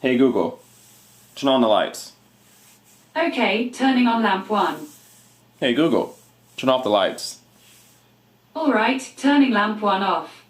Hey Google, turn on the lights. Okay, turning on lamp 1. Hey Google, turn off the lights. Alright, turning lamp 1 off.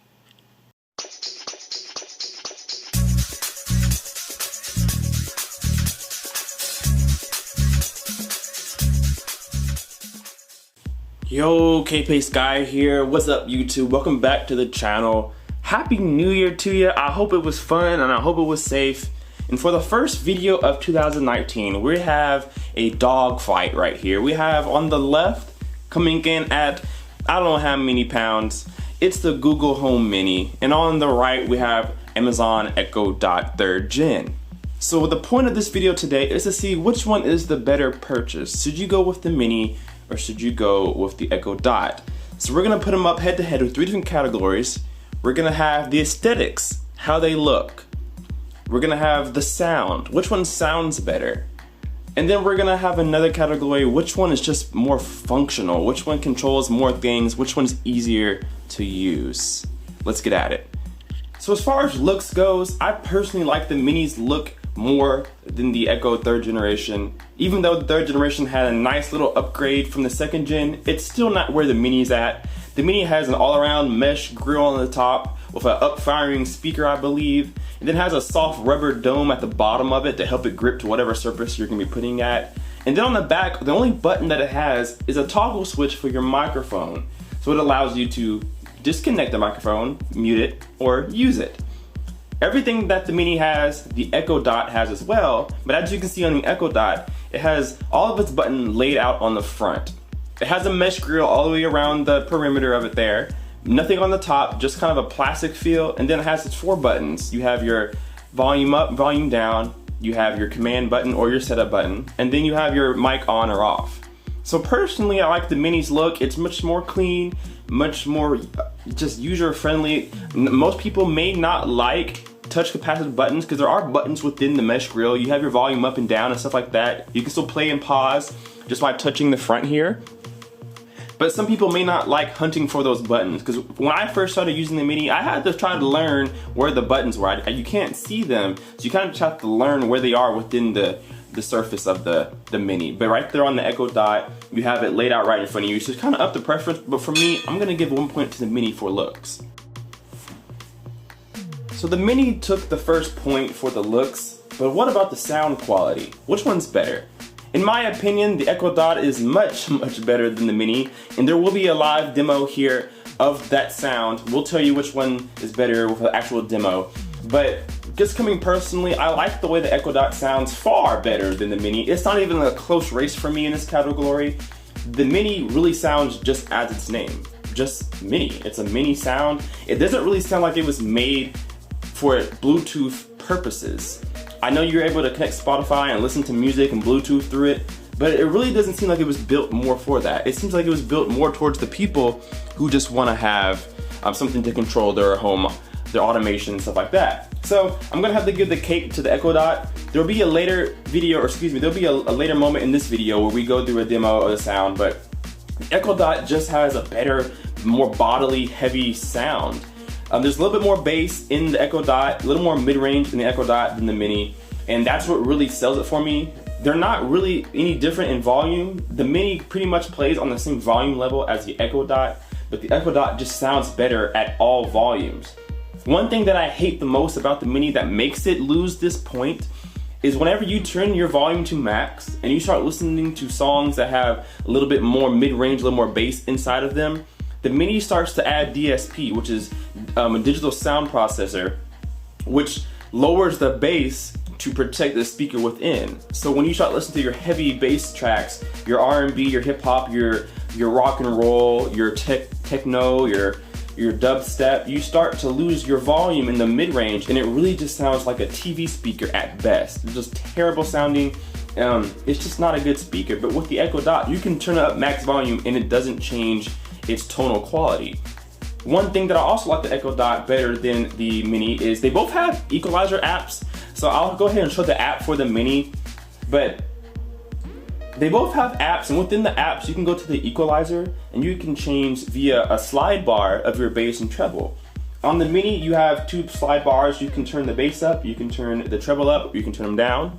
Yo, Kpaceguy here. What's up, YouTube? Welcome back to the channel. Happy New Year to you. I hope it was fun and I hope it was safe. And for the first video of 2019, we have a dog fight right here. We have on the left, coming in at I don't know how many pounds, it's the Google Home Mini. And on the right, we have Amazon Echo Dot 3rd Gen. So the point of this video today is to see which one is the better purchase. Should you go with the Mini or should you go with the Echo Dot? So we're gonna put them up head to head with 3 different categories. We're gonna have the aesthetics, how they look. We're gonna have the sound, which one sounds better. And then we're gonna have another category, which one is just more functional, which one controls more things, which one's easier to use. Let's get at it. So as far as looks goes, I personally like the Mini's look more than the Echo 3rd generation. Even though the 3rd generation had a nice little upgrade from the 2nd gen, it's still not where the Mini's at. The Mini has an all-around mesh grille on the top with an up-firing speaker, I believe. It then has a soft rubber dome at the bottom of it to help it grip to whatever surface you're gonna be putting at. And then on the back, the only button that it has is a toggle switch for your microphone. So it allows you to disconnect the microphone, mute it, or use it. Everything that the Mini has, the Echo Dot has as well, but as you can see on the Echo Dot, it has all of its buttons laid out on the front. It has a mesh grille all the way around the perimeter of it there. Nothing on the top, just kind of a plastic feel, and then it has its 4 buttons. You have your volume up, volume down, you have your command button or your setup button, and then you have your mic on or off. So personally, I like the Mini's look. It's much more clean, much more just user-friendly. Most people may not like touch capacitive buttons because there are buttons within the mesh grille. You have your volume up and down and stuff like that. You can still play and pause just by touching the front here. But some people may not like hunting for those buttons, because when I first started using the Mini, I had to try to learn where the buttons were. You can't see them, so you kind of have to learn where they are within the surface of the Mini. But right there on the Echo Dot, you have it laid out right in front of you, so it's kind of up to preference. But for me, I'm gonna give 1 point to the Mini for looks. So the Mini took the first point for the looks, but what about the sound quality? Which one's better? In my opinion, the Echo Dot is much better than the Mini, and there will be a live demo here of that sound. We'll tell you which one is better with an actual demo. But just coming personally, I like the way the Echo Dot sounds far better than the Mini. It's not even a close race for me in this category. The Mini really sounds just as its name, just Mini. It's a Mini sound. It doesn't really sound like it was made for Bluetooth purposes. I know you're able to connect Spotify and listen to music and Bluetooth through it, but it really doesn't seem like it was built more for that. It seems like it was built more towards the people who just want to have something to control their home, their automation and stuff like that. So I'm gonna have to give the cake to the Echo Dot. There'll be a later video, or excuse me, there'll be a later moment in this video where we go through a demo of the sound, but the Echo Dot just has a better, more bodily, heavy sound. There's a little bit more bass in the Echo Dot, a little more mid-range in the Echo Dot than the Mini, and that's what really sells it for me. They're not really any different in volume. The Mini pretty much plays on the same volume level as the Echo Dot, but the Echo Dot just sounds better at all volumes. One thing that I hate the most about the Mini that makes it lose this point is whenever you turn your volume to max and you start listening to songs that have a little bit more mid-range, a little more bass inside of them, the Mini starts to add DSP, which is a digital sound processor, which lowers the bass to protect the speaker within. So when you start listening to your heavy bass tracks, your R&B, your hip hop, your rock and roll, your techno, your dubstep, you start to lose your volume in the mid-range, and it really just sounds like a TV speaker at best. It's just terrible sounding. It's just not a good speaker. But with the Echo Dot, you can turn up max volume and it doesn't change its tonal quality. One thing that I also like the Echo Dot better than the Mini is they both have Equalizer apps. So I'll go ahead and show the app for the Mini, but they both have apps, and within the apps you can go to the Equalizer and you can change via a slide bar of your bass and treble. On the Mini, you have two slide bars. You can turn the bass up, you can turn the treble up, you can turn them down.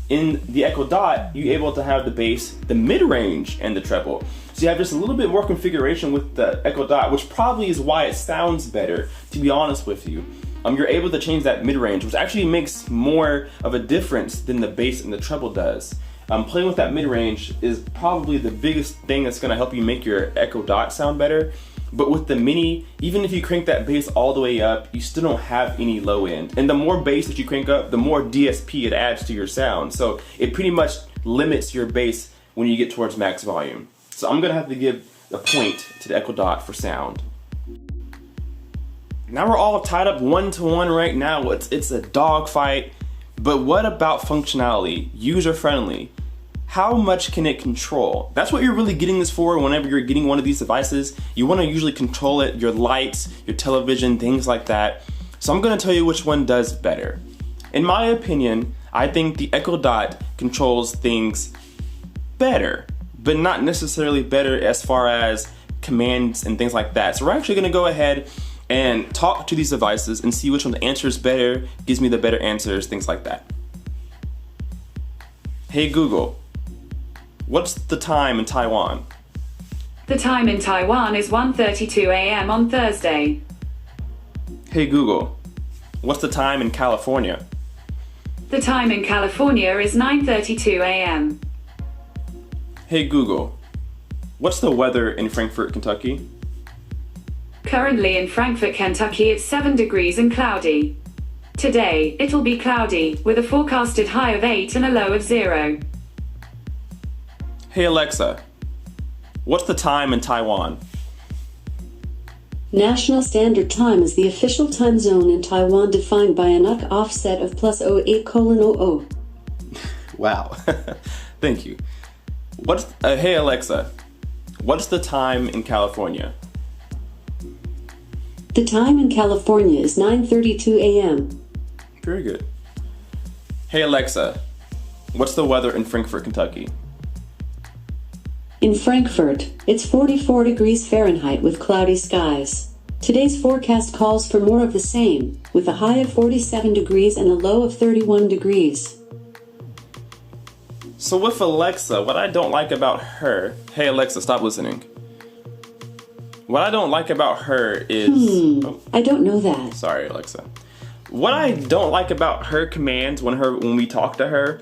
In the Echo Dot, you're able to have the bass, the mid-range, and the treble. So you have just a little bit more configuration with the Echo Dot, which probably is why it sounds better, to be honest with you. You're able to change that mid-range, which actually makes more of a difference than the bass and the treble does. Playing with that mid-range is probably the biggest thing that's gonna help you make your Echo Dot sound better. But with the Mini, even if you crank that bass all the way up, you still don't have any low end. And the more bass that you crank up, the more DSP it adds to your sound. So it pretty much limits your bass when you get towards max volume. So I'm gonna have to give a point to the Echo Dot for sound. Now we're all tied up 1-to-1 right now. It's a dogfight. But what about functionality? User friendly. How much can it control? That's what you're really getting this for whenever you're getting one of these devices. You want to usually control it, your lights, your television, things like that. So I'm going to tell you which one does better. In my opinion, I think the Echo Dot controls things better, but not necessarily better as far as commands and things like that. So we're actually going to go ahead and talk to these devices and see which one answers better, gives me the better answers, things like that. Hey Google, what's the time in Taiwan? The time in Taiwan is 1:32 a.m. on Thursday. Hey Google, what's the time in California? The time in California is 9:32 a.m. Hey Google, what's the weather in Frankfort, Kentucky? Currently in Frankfort, Kentucky, it's 7 degrees and cloudy. Today, it'll be cloudy, with a forecasted high of 8 and a low of 0. Hey Alexa, what's the time in Taiwan? National Standard Time is the official time zone in Taiwan defined by a NUC offset of +08:00. Wow, thank you. Hey Alexa, what's the time in California? The time in California is 9:32 a.m. Very good. Hey Alexa, what's the weather in Frankfort, Kentucky? In Frankfurt, it's 44 degrees Fahrenheit with cloudy skies. Today's forecast calls for more of the same, with a high of 47 degrees and a low of 31 degrees. So with Alexa, what I don't like about her... Hey Alexa, stop listening. What I don't like about her is... Oh, I don't know that. sorry, Alexa. What I don't like about her commands when we talk to her,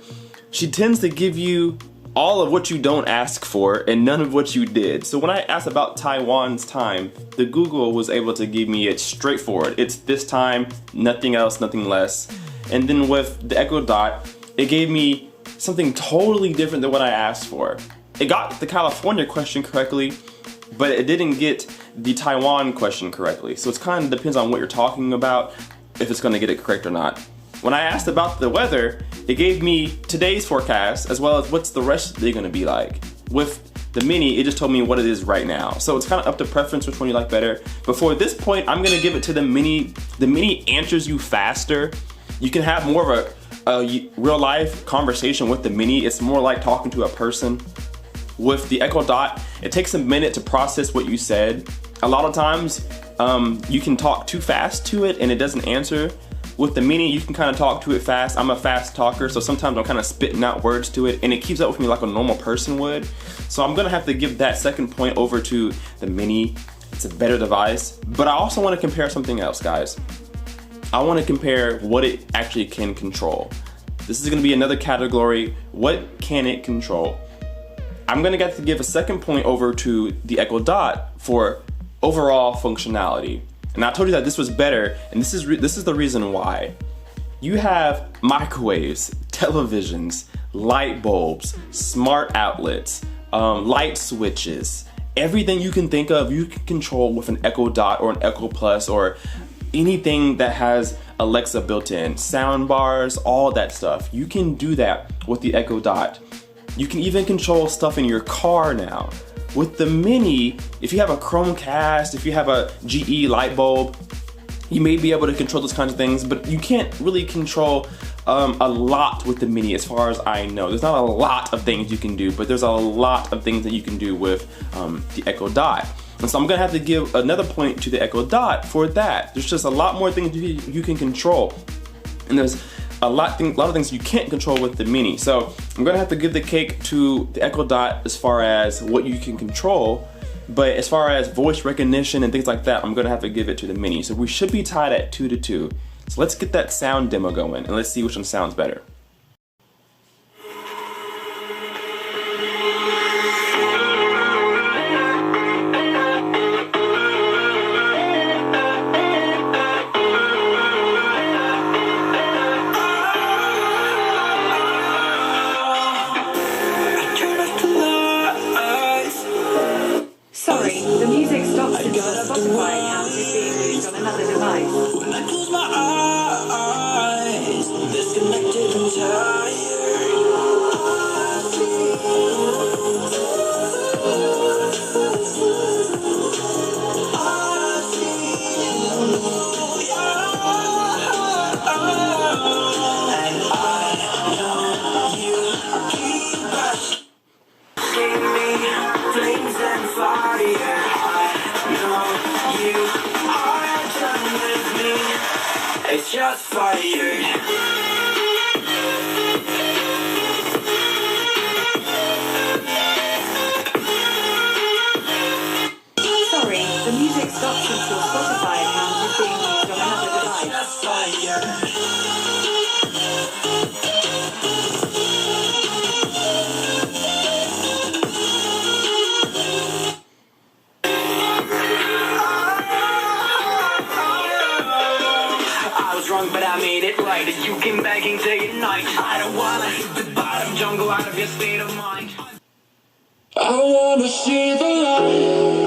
she tends to give you all of what you don't ask for and none of what you did. So when I asked about Taiwan's time, the Google was able to give me it straightforward. It's this time, nothing else, nothing less. And then with the Echo Dot, it gave me something totally different than what I asked for. It got the California question correctly, but it didn't get the Taiwan question correctly. So it kind of depends on what you're talking about, if it's gonna get it correct or not. When I asked about the weather, it gave me today's forecast as well as what's the rest of the day gonna be like. With the Mini, it just told me what it is right now. So it's kind of up to preference which one you like better. But for this point, I'm gonna give it to the Mini. The Mini answers you faster. You can have more of a real life conversation with the Mini. It's more like talking to a person. With the Echo Dot, it takes a minute to process what you said. A lot of times, you can talk too fast to it and it doesn't answer. With the Mini, you can kind of talk to it fast. I'm a fast talker, so sometimes I'm kind of spitting out words to it and it keeps up with me like a normal person would. So I'm gonna have to give that second point over to the Mini. It's a better device, but I also wanna compare something else, guys. I wanna compare what it actually can control. This is gonna be another category. What can it control? I'm gonna get to give a second point over to the Echo Dot for overall functionality. And I told you that this was better, and this is the reason why. You have microwaves, televisions, light bulbs, smart outlets, light switches. Everything you can think of, you can control with an Echo Dot or an Echo Plus or anything that has Alexa built in. Sound bars, all that stuff. You can do that with the Echo Dot. You can even control stuff in your car now. With the Mini, if you have a Chromecast, if you have a GE light bulb, you may be able to control those kinds of things, but you can't really control a lot with the Mini as far as I know. There's not a lot of things you can do, but there's a lot of things that you can do with the Echo Dot. And so I'm gonna have to give another point to the Echo Dot for that. There's just a lot more things you can control. And there's a lot of things you can't control with the Mini. So I'm gonna have to give the cake to the Echo Dot as far as what you can control, but as far as voice recognition and things like that, I'm gonna have to give it to the Mini. So we should be tied at 2-2. So let's get that sound demo going and let's see which one sounds better. Sorry, the music stops until the Spotify account is being used on another device. When I close my eyes, disconnected and tired. And I know you keep asking me flames and fire. I know you are done with me. It's just fire. Sorry, the music stops until Spotify account is being used on another device. Just fire. I was wrong, but I made it right. You came begging day and night. I don't wanna hit the bottom, jungle out of your state of mind. I wanna see the light.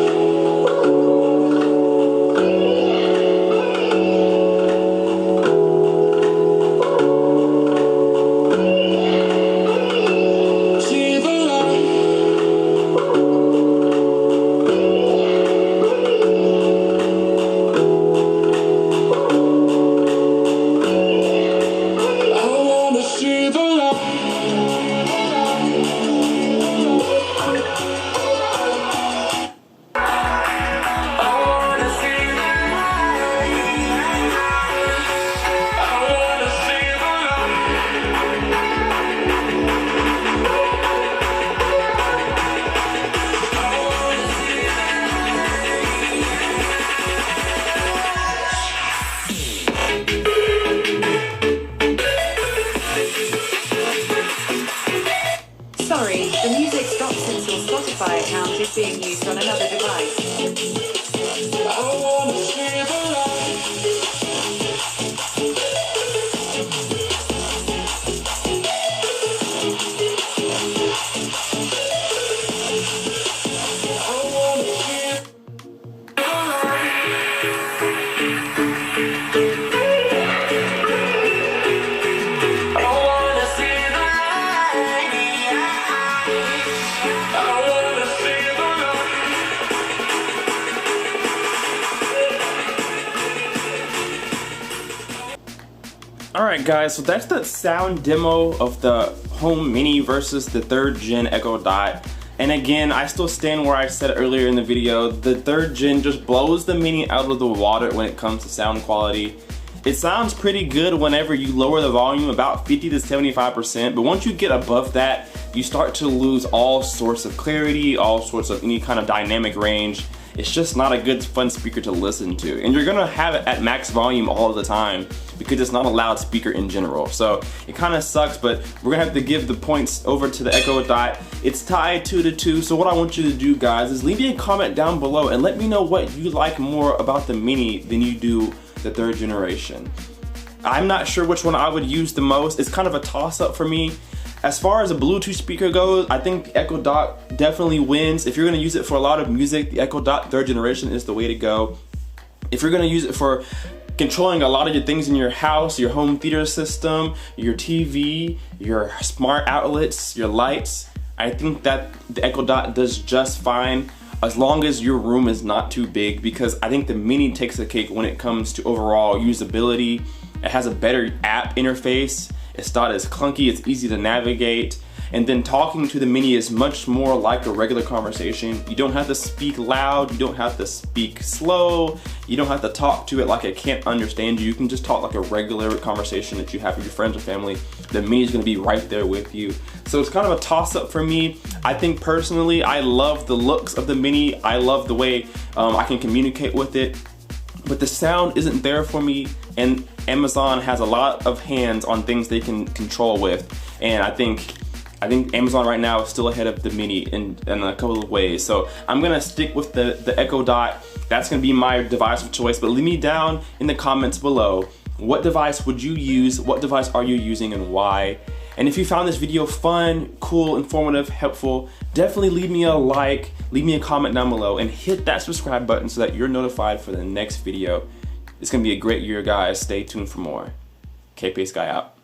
Sorry, the music stops until Spotify account is being used on another device. I wanna see the light. I wanna see the light. I wanna see the light. I wanna see the light. Alright guys, so that's the sound demo of the Home Mini versus the 3rd gen Echo Dot. And again, I still stand where I said earlier in the video, the 3rd gen just blows the Mini out of the water when it comes to sound quality. It sounds pretty good whenever you lower the volume about 50 to 75%, but once you get above that, you start to lose all sorts of clarity, all sorts of any kind of dynamic range. It's just not a good fun speaker to listen to. And you're gonna have it at max volume all the time because it's not a loud speaker in general. So it kind of sucks, but we're gonna have to give the points over to the Echo Dot. It's tied 2-2, so what I want you to do guys is leave me a comment down below and let me know what you like more about the Mini than you do the 3rd generation. I'm not sure which one I would use the most. It's kind of a toss-up for me. As far as a Bluetooth speaker goes, I think the Echo Dot definitely wins. If you're gonna use it for a lot of music, the Echo Dot 3rd generation is the way to go. If you're gonna use it for controlling a lot of your things in your house, your home theater system, your TV, your smart outlets, your lights, I think that the Echo Dot does just fine as long as your room is not too big, because I think the Mini takes the cake when it comes to overall usability. It has a better app interface. It's not as clunky, it's easy to navigate. And then talking to the Mini is much more like a regular conversation. You don't have to speak loud, you don't have to speak slow, you don't have to talk to it like it can't understand you. You can just talk like a regular conversation that you have with your friends or family. The Mini is gonna be right there with you. So it's kind of a toss-up for me. I think personally, I love the looks of the Mini. I love the way I can communicate with it, but the sound isn't there for me, and Amazon has a lot of hands on things they can control with, and I think Amazon right now is still ahead of the Mini in a couple of ways. So I'm gonna stick with the Echo Dot. That's gonna be my device of choice, but leave me down in the comments below, what device would you use? What device are you using and why? And if you found this video fun, cool, informative, helpful, definitely leave me a like, leave me a comment down below, and hit that subscribe button so that you're notified for the next video. It's gonna be a great year, guys. Stay tuned for more. Kpaceguy out.